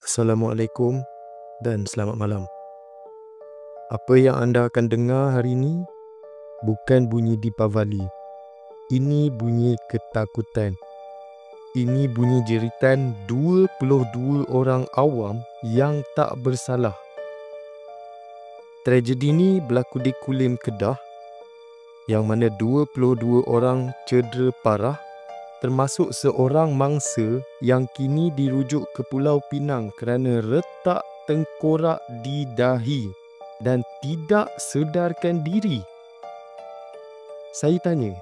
Assalamualaikum dan selamat malam. Apa yang anda akan dengar hari ini bukan bunyi Deepavali. Ini bunyi ketakutan. Ini bunyi jeritan 22 orang awam yang tak bersalah. Tragedi ini berlaku di Kulim, Kedah, yang mana 22 orang cedera parah, termasuk seorang mangsa yang kini dirujuk ke Pulau Pinang kerana retak tengkorak di dahi dan tidak sedarkan diri. Saya tanya,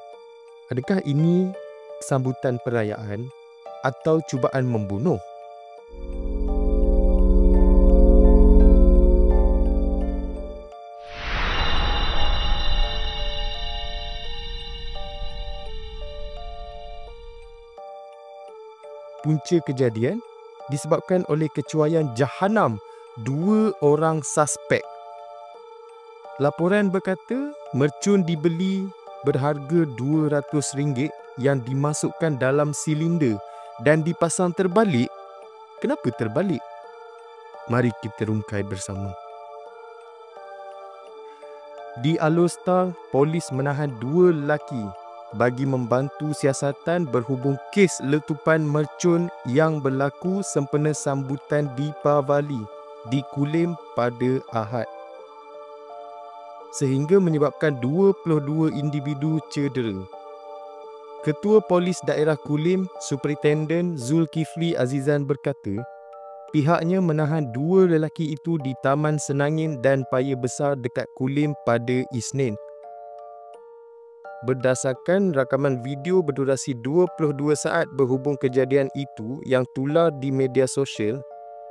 adakah ini sambutan perayaan atau cubaan membunuh? Punca kejadian disebabkan oleh kecuaian jahanam 2 orang suspek. Laporan berkata mercun dibeli berharga RM200 yang dimasukkan dalam silinder dan dipasang terbalik. Kenapa terbalik? Mari kita rungkai bersama. Di Alor Star, polis menahan 2 lelaki bagi membantu siasatan berhubung kes letupan mercun yang berlaku sempena sambutan Deepavali di Kulim pada Ahad, sehingga menyebabkan 22 individu cedera. Ketua Polis Daerah Kulim, Superintendent Zulkifli Azizan berkata, pihaknya menahan 2 lelaki itu di Taman Senangin dan Paya Besar dekat Kulim pada Isnin. Berdasarkan rakaman video berdurasi 22 saat berhubung kejadian itu yang tular di media sosial,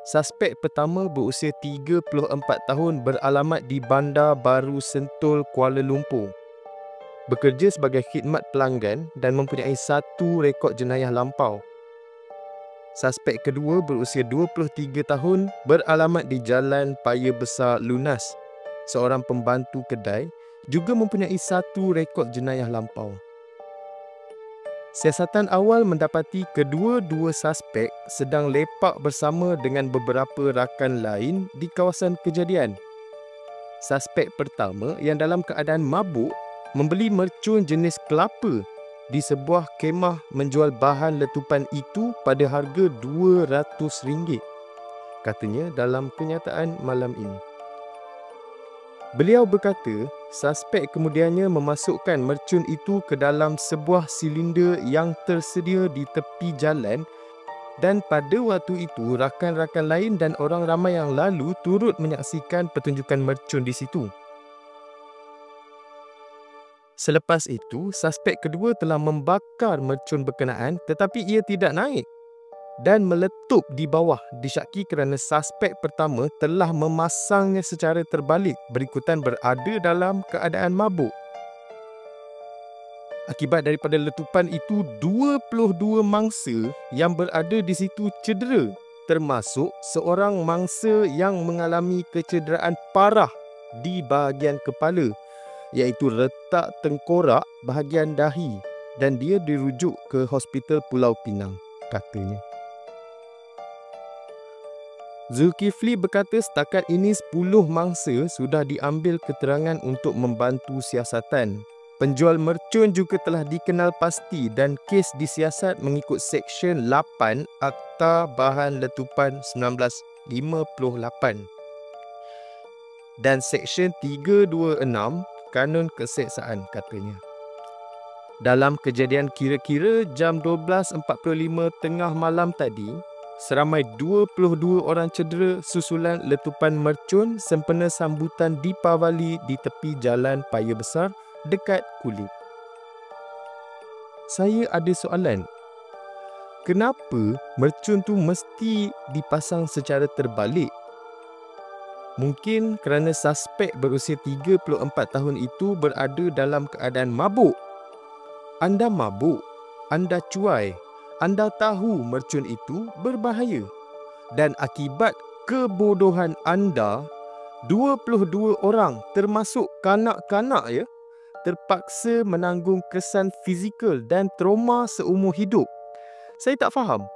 suspek pertama berusia 34 tahun beralamat di Bandar Baru Sentul, Kuala Lumpur. Bekerja sebagai khidmat pelanggan dan mempunyai 1 rekod jenayah lampau. Suspek kedua berusia 23 tahun beralamat di Jalan Paya Besar Lunas, seorang pembantu kedai, juga mempunyai 1 rekod jenayah lampau. Siasatan awal mendapati kedua-dua suspek sedang lepak bersama dengan beberapa rakan lain di kawasan kejadian. Suspek pertama yang dalam keadaan mabuk membeli mercun jenis kelapa di sebuah kemah menjual bahan letupan itu pada harga RM200, katanya dalam kenyataan malam ini. Beliau berkata, suspek kemudiannya memasukkan mercun itu ke dalam sebuah silinder yang tersedia di tepi jalan dan pada waktu itu rakan-rakan lain dan orang ramai yang lalu turut menyaksikan pertunjukan mercun di situ. Selepas itu, suspek kedua telah membakar mercun berkenaan tetapi ia tidak naik dan meletup di bawah disyaki kerana suspek pertama telah memasangnya secara terbalik berikutan berada dalam keadaan mabuk. Akibat daripada letupan itu, 22 mangsa yang berada di situ cedera, termasuk seorang mangsa yang mengalami kecederaan parah di bahagian kepala, iaitu retak tengkorak bahagian dahi, dan dia dirujuk ke Hospital Pulau Pinang, katanya. Zulkifli berkata setakat ini 10 mangsa sudah diambil keterangan untuk membantu siasatan. Penjual mercun juga telah dikenal pasti dan kes disiasat mengikut Seksyen 8 Akta Bahan Letupan 1958 dan Seksyen 326 Kanun Keseksaan, katanya. Dalam kejadian kira-kira jam 12.45 tengah malam tadi, seramai 22 orang cedera susulan letupan mercun sempena sambutan Deepavali di tepi Jalan Paya Besar dekat Kulim. Saya ada soalan. Kenapa mercun tu mesti dipasang secara terbalik? Mungkin kerana suspek berusia 34 tahun itu berada dalam keadaan mabuk. Anda mabuk, anda cuai, anda tahu mercun itu berbahaya. Dan akibat kebodohan anda, 22 orang termasuk kanak-kanak terpaksa menanggung kesan fizikal dan trauma seumur hidup. Saya tak faham.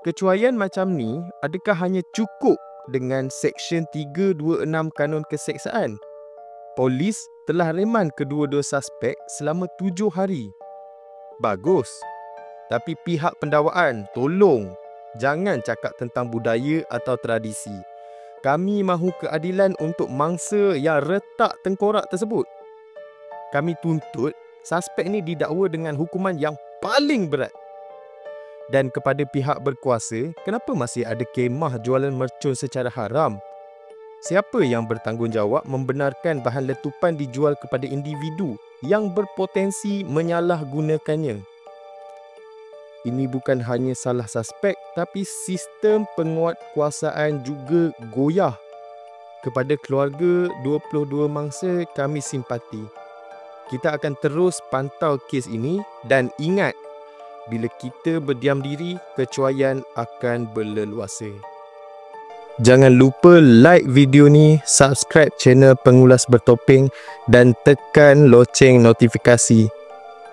Kecuaian macam ni adakah hanya cukup dengan Seksyen 326 Kanun Keseksaan? Polis telah reman kedua-dua suspek selama 7 hari. Bagus. Tapi pihak pendakwaan, tolong jangan cakap tentang budaya atau tradisi. Kami mahu keadilan untuk mangsa yang retak tengkorak tersebut. Kami tuntut suspek ni didakwa dengan hukuman yang paling berat. Dan kepada pihak berkuasa, kenapa masih ada kemah jualan mercun secara haram? Siapa yang bertanggungjawab membenarkan bahan letupan dijual kepada individu yang berpotensi menyalahgunakannya? Ini bukan hanya salah suspek, tapi sistem penguatkuasaan juga goyah. Kepada keluarga 22 mangsa, kami simpati. Kita akan terus pantau kes ini dan ingat, bila kita berdiam diri, kecuaian akan berleluasa. Jangan lupa like video ni, subscribe channel Pengulas Bertopeng dan tekan loceng notifikasi.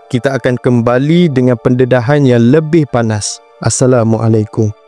Kita akan kembali dengan pendedahan yang lebih panas. Assalamualaikum.